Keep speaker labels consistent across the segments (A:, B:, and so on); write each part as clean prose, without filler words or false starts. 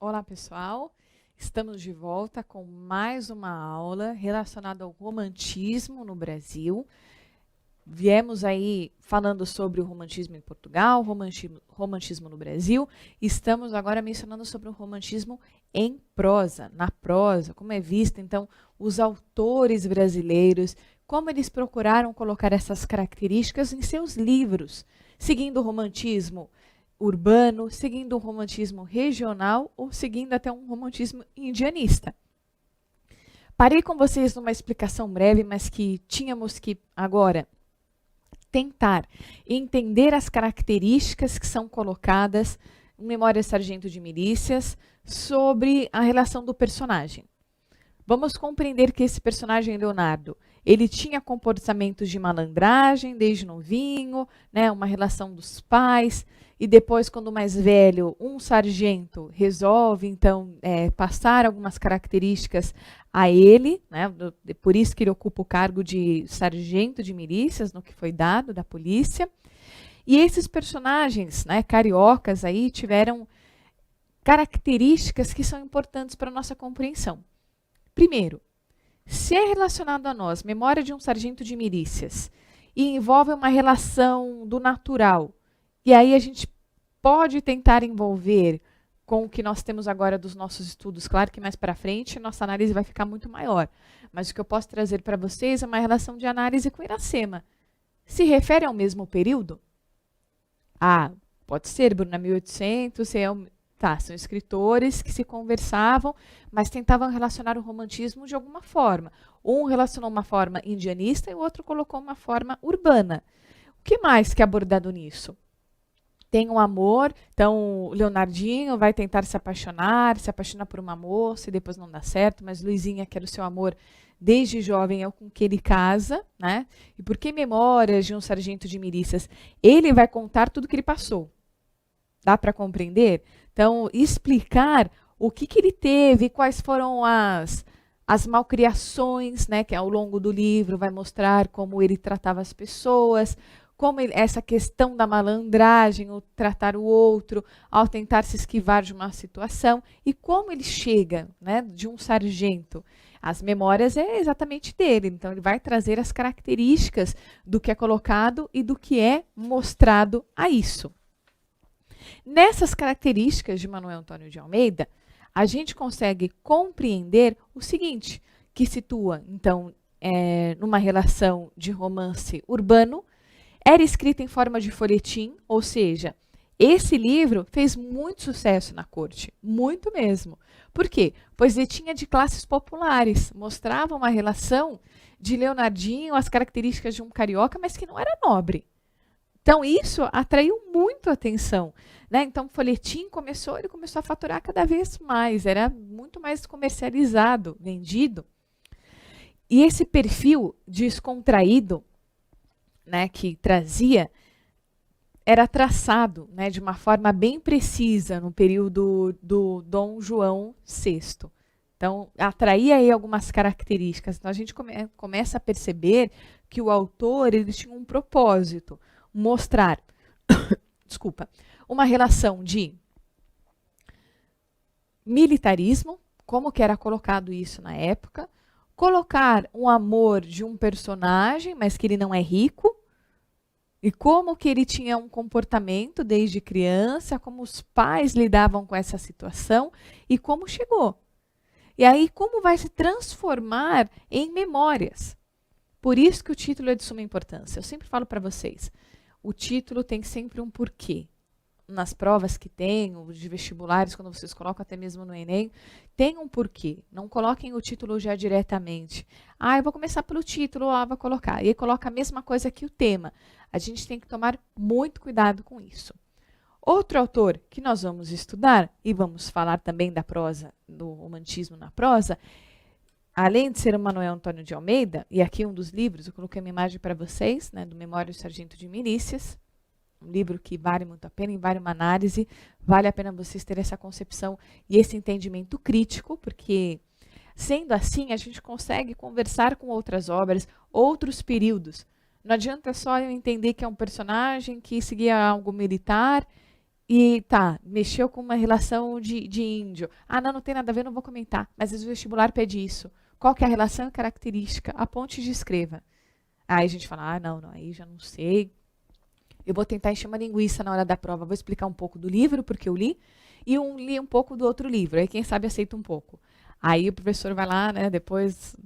A: Olá, pessoal. Estamos de volta com mais uma aula relacionada ao romantismo no Brasil. Viemos aí falando sobre o romantismo em Portugal, romantismo no Brasil. Estamos agora mencionando sobre o romantismo em prosa, na prosa, como é visto, então, os autores brasileiros, como eles procuraram colocar essas características em seus livros, seguindo o romantismo urbano, seguindo o romantismo regional ou seguindo até um romantismo indianista. Parei com vocês numa explicação breve, mas que tínhamos que agora tentar entender as características que são colocadas em Memórias Sargento de Milícias sobre a relação do personagem. Vamos compreender que esse personagem, Leonardo, ele tinha comportamentos de malandragem desde novinho, né, uma relação dos pais, e depois, quando mais velho, um sargento resolve, então, passar algumas características a ele, né, por isso que ele ocupa o cargo de sargento de milícias, no que foi dado da polícia. E esses personagens, né, cariocas aí, tiveram características que são importantes para a nossa compreensão. Primeiro, se é relacionado a nós, memória de um sargento de milícias, e envolve uma relação do natural, e aí a gente pode tentar envolver com o que nós temos agora dos nossos estudos. Claro que mais para frente nossa análise vai ficar muito maior, mas o que eu posso trazer para vocês é uma relação de análise com Iracema. Se refere ao mesmo período? Ah, pode ser, Bruna, 1800, são escritores que se conversavam, mas tentavam relacionar o romantismo de alguma forma. Um relacionou uma forma indianista e o outro colocou uma forma urbana. O que mais que é abordado nisso? Tem um amor, então o Leonardinho vai tentar se apaixona por uma moça e depois não dá certo, mas Luizinha, que era o seu amor desde jovem, é com que ele casa, né? E por que Memórias de um Sargento de Milícias? Ele vai contar tudo que ele passou. Dá para compreender? Então, explicar o que ele teve, quais foram as malcriações, né, que ao longo do livro vai mostrar como ele tratava as pessoas, como essa questão da malandragem, o tratar o outro, ao tentar se esquivar de uma situação, e como ele chega, né, de um sargento. As memórias é exatamente dele, então ele vai trazer as características do que é colocado e do que é mostrado a isso. Nessas características de Manuel Antônio de Almeida, a gente consegue compreender o seguinte, que situa, então, numa relação de romance urbano, era escrita em forma de folhetim, ou seja, esse livro fez muito sucesso na corte, muito mesmo. Por quê? Pois ele tinha de classes populares, mostrava uma relação de Leonardinho, as características de um carioca, mas que não era nobre. Então, isso atraiu muito a atenção, né? Então, o folhetim ele começou a faturar cada vez mais, era muito mais comercializado, vendido. E esse perfil descontraído, né, que trazia, era traçado, né, de uma forma bem precisa no período do Dom João VI. Então, atraía aí algumas características. Então, a gente começa a perceber que o autor ele tinha um propósito, mostrar desculpa, uma relação de militarismo, como que era colocado isso na época, colocar um amor de um personagem, mas que ele não é rico, e como que ele tinha um comportamento desde criança, como os pais lidavam com essa situação e como chegou. E aí, como vai se transformar em memórias. Por isso que o título é de suma importância. Eu sempre falo para vocês, o título tem sempre um porquê. Nas provas que tem, de vestibulares, quando vocês colocam até mesmo no Enem, tem um porquê. Não coloquem o título já diretamente. Ah, eu vou começar pelo título, vou colocar. E aí coloca a mesma coisa que o tema. A gente tem que tomar muito cuidado com isso. Outro autor que nós vamos estudar, e vamos falar também da prosa, do romantismo na prosa, além de ser o Manuel Antônio de Almeida, e aqui um dos livros, eu coloquei uma imagem para vocês, né, do Memórias do Sargento de Milícias, um livro que vale muito a pena, vale uma análise, vale a pena vocês terem essa concepção e esse entendimento crítico, porque sendo assim, a gente consegue conversar com outras obras, outros períodos. Não adianta só eu entender que é um personagem que seguia algo militar E tá, mexeu com uma relação de índio. Ah, não, não tem nada a ver, não vou comentar. Mas às vezes o vestibular pede isso. Qual que é a relação e característica? Aponte e descreva. Aí a gente fala, ah, não, não, aí já não sei. Eu vou tentar encher uma linguiça na hora da prova. Vou explicar um pouco do livro, porque eu li, e li um pouco do outro livro. Aí quem sabe aceita um pouco. Aí o professor vai lá, né, depois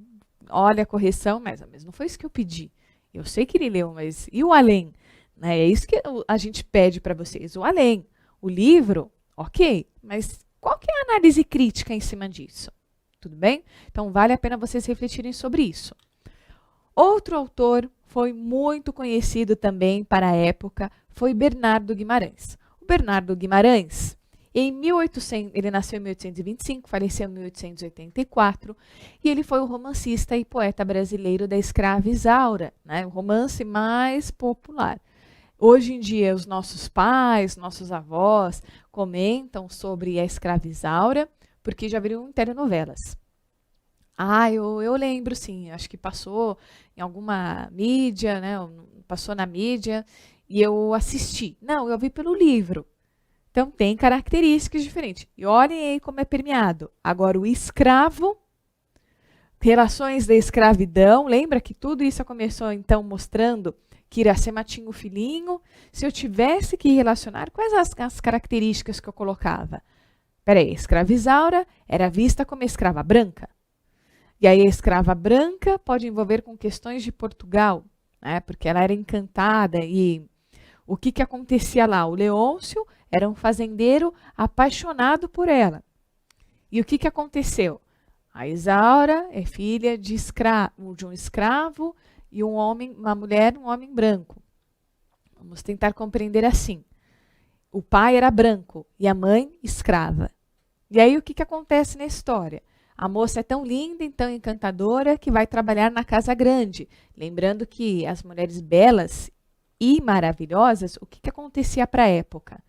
A: olha a correção, mas não foi isso que eu pedi. Eu sei que ele leu, mas e o além? Né, é isso que a gente pede para vocês, o além. O livro, ok, mas qual que é a análise crítica em cima disso? Tudo bem? Então vale a pena vocês refletirem sobre isso. Outro autor foi muito conhecido também para a época, foi Bernardo Guimarães. O Bernardo Guimarães, ele nasceu em 1825, faleceu em 1884, e ele foi o romancista e poeta brasileiro da escrava Isaura, né, o romance mais popular. Hoje em dia, os nossos pais, nossos avós comentam sobre a escrava Isaura, porque já viram telenovelas. Ah, eu lembro, sim. Acho que passou em alguma mídia, né? Passou na mídia e eu assisti. Não, eu vi pelo livro. Então, tem características diferentes. E olhem aí como é permeado. Agora, o escravo, relações da escravidão. Lembra que tudo isso começou, então, mostrando que Iracema tinha o filhinho. Se eu tivesse que relacionar, quais as características que eu colocava? Peraí, a escrava Isaura era vista como escrava branca. E aí a escrava branca pode envolver com questões de Portugal, né? Porque ela era encantada e o que acontecia lá? O Leôncio era um fazendeiro apaixonado por ela. E o que aconteceu? A Isaura é filha de um escravo e uma mulher, um homem branco. Vamos tentar compreender assim. O pai era branco e a mãe escrava. E aí o que acontece na história? A moça é tão linda e tão encantadora que vai trabalhar na casa grande. Lembrando que as mulheres belas e maravilhosas, o que acontecia para a época?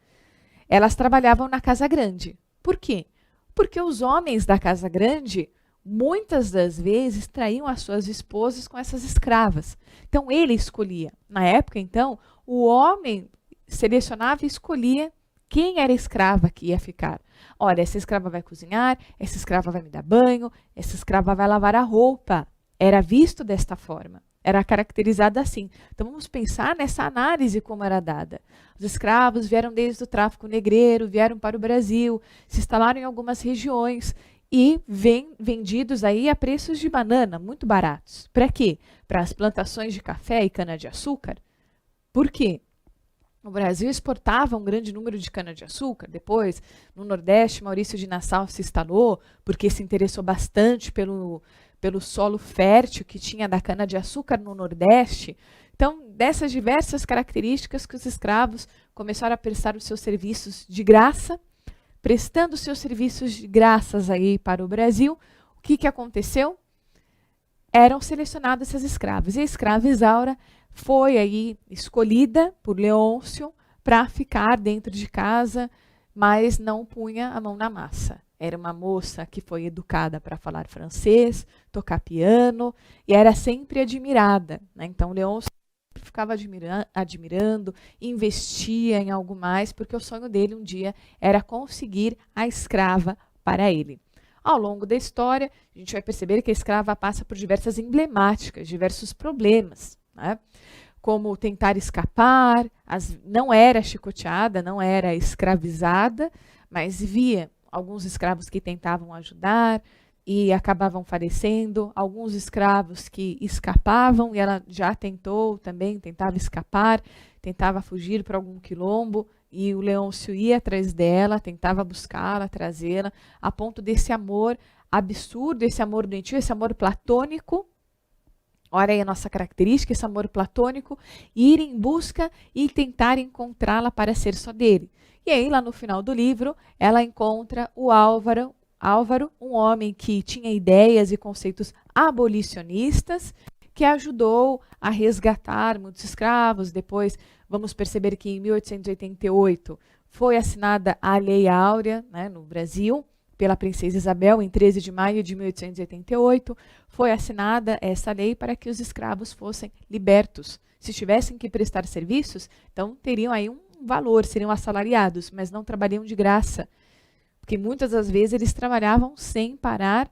A: Elas trabalhavam na casa grande. Por quê? Porque os homens da casa grande, muitas das vezes, traíam as suas esposas com essas escravas. Então, ele escolhia. Na época, então, o homem selecionava e escolhia quem era escrava que ia ficar. Olha, essa escrava vai cozinhar, essa escrava vai me dar banho, essa escrava vai lavar a roupa. Era visto desta forma, era caracterizado assim. Então vamos pensar nessa análise como era dada. Os escravos vieram desde o tráfico negreiro, vieram para o Brasil, se instalaram em algumas regiões e vendidos aí a preços de banana, muito baratos. Para quê? Para as plantações de café e cana-de-açúcar. Por quê? O Brasil exportava um grande número de cana-de-açúcar. Depois, no Nordeste, Maurício de Nassau se instalou porque se interessou bastante pelo solo fértil que tinha da cana-de-açúcar no Nordeste. Então, dessas diversas características que os escravos começaram a prestar os seus serviços de graça, prestando seus serviços de graças aí para o Brasil, o que aconteceu? Eram selecionadas essas escravas. E a escrava Isaura foi aí escolhida por Leôncio para ficar dentro de casa, mas não punha a mão na massa. Era uma moça que foi educada para falar francês, tocar piano, e era sempre admirada, né? Então, Leôncio ficava admirando, investia em algo mais, porque o sonho dele um dia era conseguir a escrava para ele. Ao longo da história, a gente vai perceber que a escrava passa por diversas emblemáticas, diversos problemas, né? Como tentar escapar, não era chicoteada, não era escravizada, mas via alguns escravos que tentavam ajudar e acabavam falecendo, alguns escravos que escapavam e ela já tentava escapar, tentava fugir para algum quilombo e o Leôncio ia atrás dela, tentava buscá-la, trazê-la, a ponto desse amor absurdo, esse amor doentio, esse amor platônico. Olha aí a nossa característica, esse amor platônico, ir em busca e tentar encontrá-la para ser só dele. E aí, lá no final do livro, ela encontra o Álvaro, um homem que tinha ideias e conceitos abolicionistas, que ajudou a resgatar muitos escravos. Depois, vamos perceber que em 1888 foi assinada a Lei Áurea, né, no Brasil, pela princesa Isabel, em 13 de maio de 1888, foi assinada essa lei para que os escravos fossem libertos. Se tivessem que prestar serviços, então teriam aí um um valor, seriam assalariados, mas não trabalhariam de graça. Porque muitas das vezes eles trabalhavam sem parar,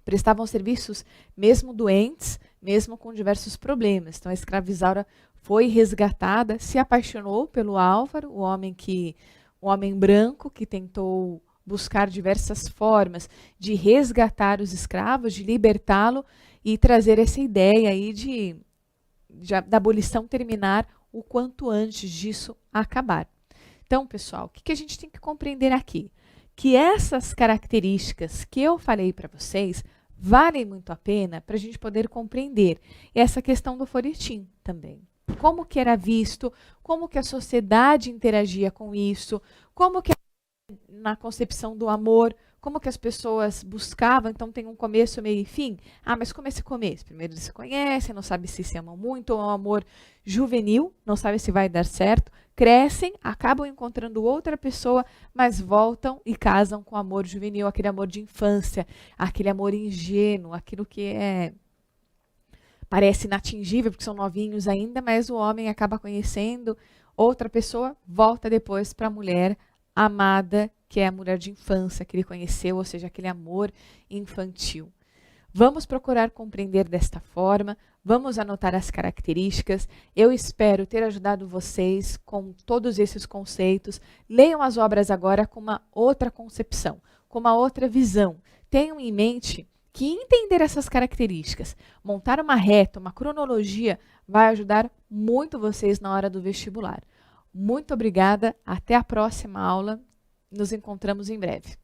A: prestavam serviços mesmo doentes, mesmo com diversos problemas. Então a escravizaura foi resgatada, se apaixonou pelo Álvaro, o homem branco que tentou buscar diversas formas de resgatar os escravos, de libertá-lo e trazer essa ideia aí da abolição terminar o quanto antes disso acabar. Então, pessoal, o que a gente tem que compreender aqui? Que essas características que eu falei para vocês valem muito a pena para a gente poder compreender essa questão do folhetim também. Como que era visto, como que a sociedade interagia com isso, como que na concepção do amor, como que as pessoas buscavam, então tem um começo, meio e fim. Ah, mas como é esse começo? Primeiro eles se conhecem, não sabem se amam muito, ou é um amor juvenil, não sabe se vai dar certo, crescem, acabam encontrando outra pessoa, mas voltam e casam com o amor juvenil, aquele amor de infância, aquele amor ingênuo, aquilo que parece inatingível, porque são novinhos ainda, mas o homem acaba conhecendo outra pessoa, volta depois para a mulher amada, que é a mulher de infância que ele conheceu, ou seja, aquele amor infantil. Vamos procurar compreender desta forma, vamos anotar as características. Eu espero ter ajudado vocês com todos esses conceitos. Leiam as obras agora com uma outra concepção, com uma outra visão. Tenham em mente que entender essas características, montar uma reta, uma cronologia, vai ajudar muito vocês na hora do vestibular. Muito obrigada, até a próxima aula, nos encontramos em breve.